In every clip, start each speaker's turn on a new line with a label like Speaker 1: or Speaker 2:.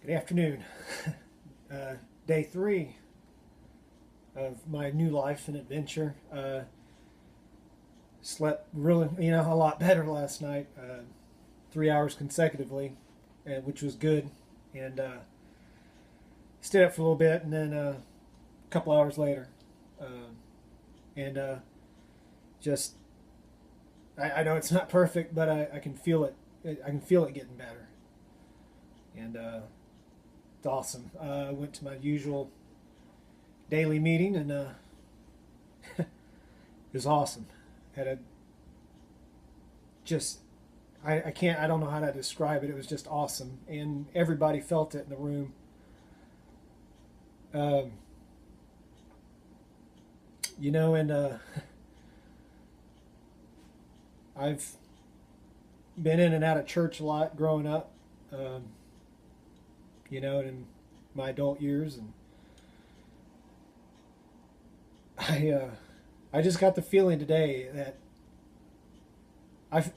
Speaker 1: Good afternoon. Day 3 of my new life and adventure. Slept really, a lot better last night. 3 hours consecutively, which was good. And stayed up for a little bit, and then a couple hours later, and just I know it's not perfect, but I can feel it. I can feel it getting better, and it's awesome. I went to my usual daily meeting, and it was awesome. Had a just I can't I don't know how to describe it. It was just awesome, and everybody felt it in the room. Um, and I've been in and out of church a lot growing up. Um, in my adult years, and I uh, I just got the feeling today that I've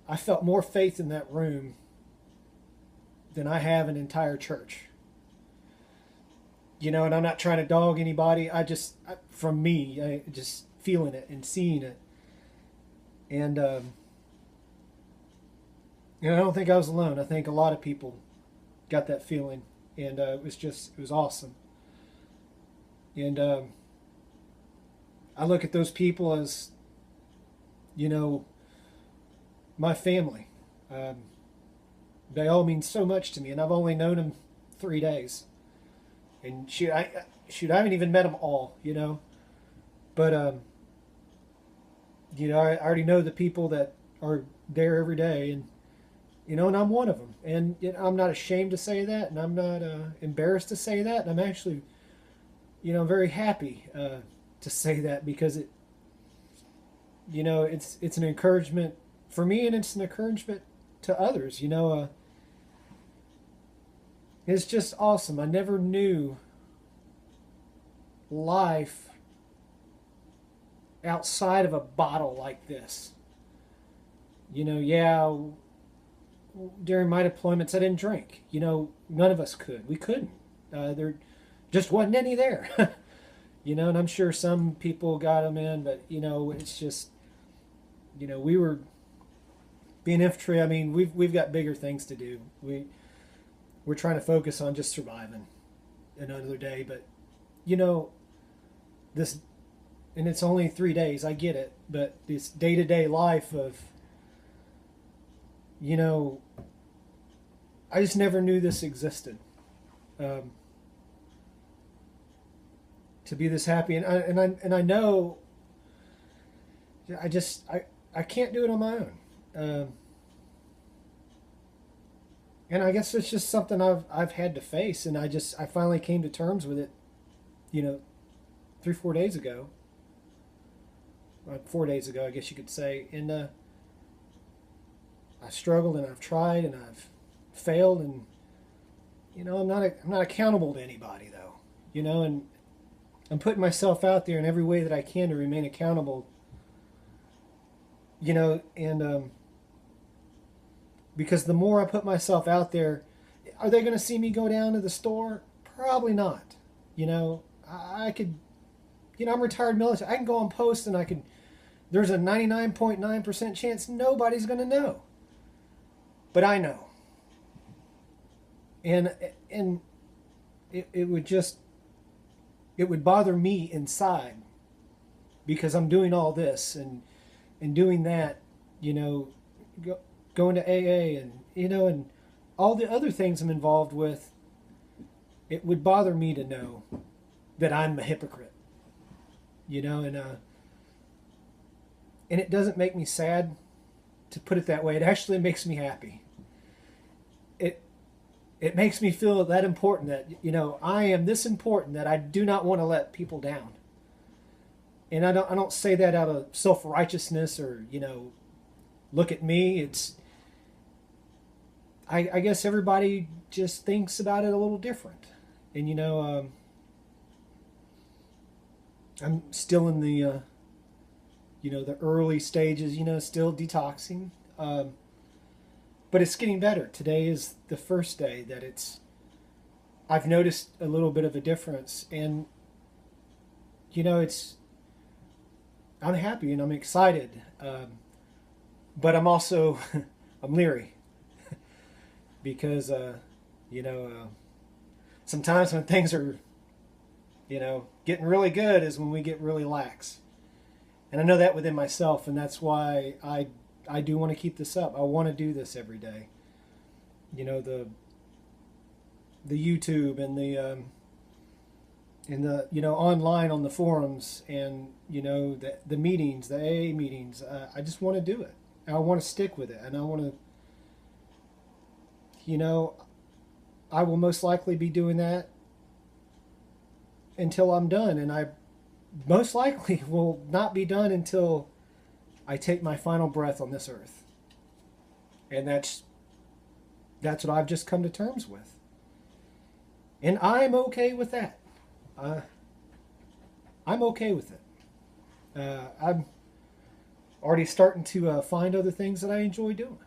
Speaker 1: I felt more faith in that room than I have an entire church. And I'm not trying to dog anybody. From me, I just feeling it and seeing it, and I don't think I was alone. I think a lot of people got that feeling, and it was awesome. And I look at those people as you know my family. Um, they all mean so much to me, and I've only known them 3 days. And I haven't even met them all. But I already know the people that are there every day, and I'm one of them. And I'm not ashamed to say that, and I'm not embarrassed to say that. And I'm actually, very happy to say that, because it's an encouragement for me, and it's an encouragement to others. It's just awesome. I never knew life outside of a bottle like this. Yeah, during my deployments, I didn't drink. None of us could. We couldn't. There just wasn't any there. And I'm sure some people got them in, but it's just, we were being infantry. I mean, we've got bigger things to do. We're trying to focus on just surviving another day. But this, and it's only 3 days. I get it, but this day to day life of, I just never knew this existed. Um, to be this happy, and I know I can't do it on my own. And I guess it's just something I've had to face, and I finally came to terms with it. 3-4 days ago, 4 days ago, I guess you could say, and I've struggled, and I've tried, and I've failed, and I'm not accountable to anybody, though. And I'm putting myself out there in every way that I can to remain accountable. And because the more I put myself out there, are they going to see me go down to the store? Probably not. I could, I'm retired military. I can go on post, and there's a 99.9% chance nobody's going to know. But I know. And it would bother me inside, because I'm doing all this and doing that, going to AA, and all the other things I'm involved with. It would bother me to know that I'm a hypocrite, and it doesn't make me sad, to put it that way. It actually makes me happy. It it makes me feel that important, that I am this important, that I do not want to let people down. And I don't say that out of self-righteousness, or look at me. I guess everybody just thinks about it a little different. And I'm still in the, the early stages, still detoxing. but it's getting better. Today is the first day that I've noticed a little bit of a difference, and I'm happy and I'm excited, but I'm also I'm leery because you know uh, sometimes when things are getting really good is when we get really lax, and I know that within myself, and that's why I do want to keep this up. I want to do this every day. The YouTube and the online on the forums, and the meetings, the AA meetings. I just want to do it. I want to stick with it, and I want to. I will most likely be doing that until I'm done, and I most likely will not be done until I take my final breath on this earth, and that's what I've just come to terms with, and I'm okay with that. I'm okay with it. I'm already starting to find other things that I enjoy doing.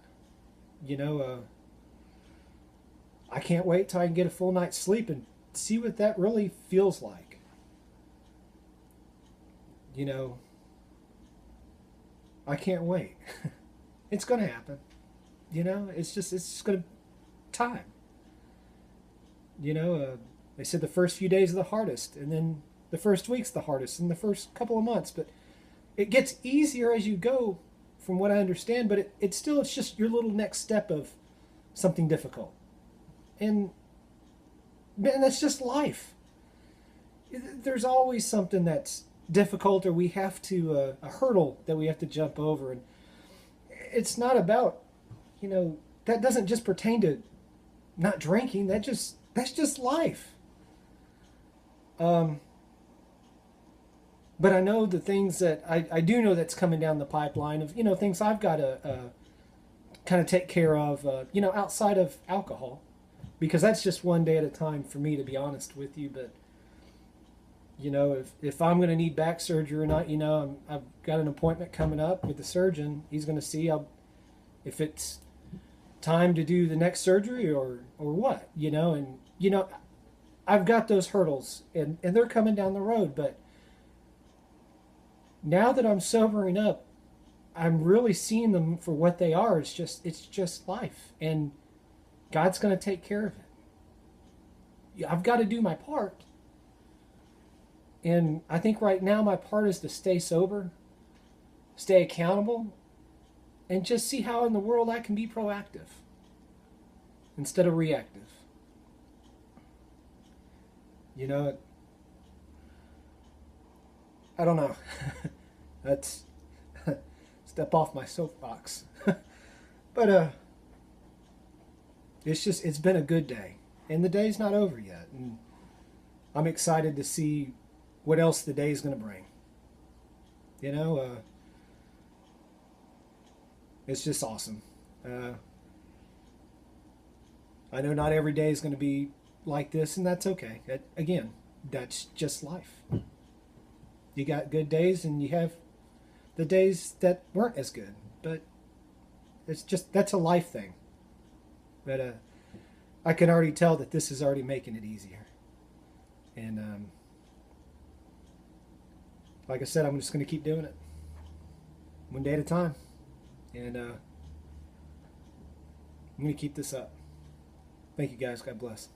Speaker 1: I can't wait till I can get a full night's sleep and see what that really feels like. I can't wait. It's going to happen. It's just going to time. They said the first few days are the hardest, and then the first week's the hardest, and the first couple of months. But it gets easier as you go, from what I understand. But it's just your little next step of something difficult, and man, that's just life. There's always something that's difficult, or we have to a hurdle that we have to jump over, and it's not about that doesn't just pertain to not drinking. That's just life. But I know the things that I do know that's coming down the pipeline of things I've got to kind of take care of outside of alcohol, because that's just one day at a time for me, to be honest with you. But if I'm going to need back surgery or not, I've got an appointment coming up with the surgeon. He's going to see if it's time to do the next surgery or what, and I've got those hurdles, and they're coming down the road. But now that I'm sobering up, I'm really seeing them for what they are. It's just life, and God's going to take care of it. I've got to do my part. And I think right now my part is to stay sober, stay accountable, and just see how in the world I can be proactive instead of reactive. I don't know. That's step off my soapbox. But it's been a good day, and the day's not over yet, and I'm excited to see what else the day's going to bring. It's just awesome. I know not every day is going to be like this, and that's okay. Again, that's just life. You got good days, and you have the days that weren't as good. But that's a life thing. But I can already tell that this is already making it easier. And like I said, I'm just going to keep doing it, one day at a time. And I'm going to keep this up. Thank you guys. God bless.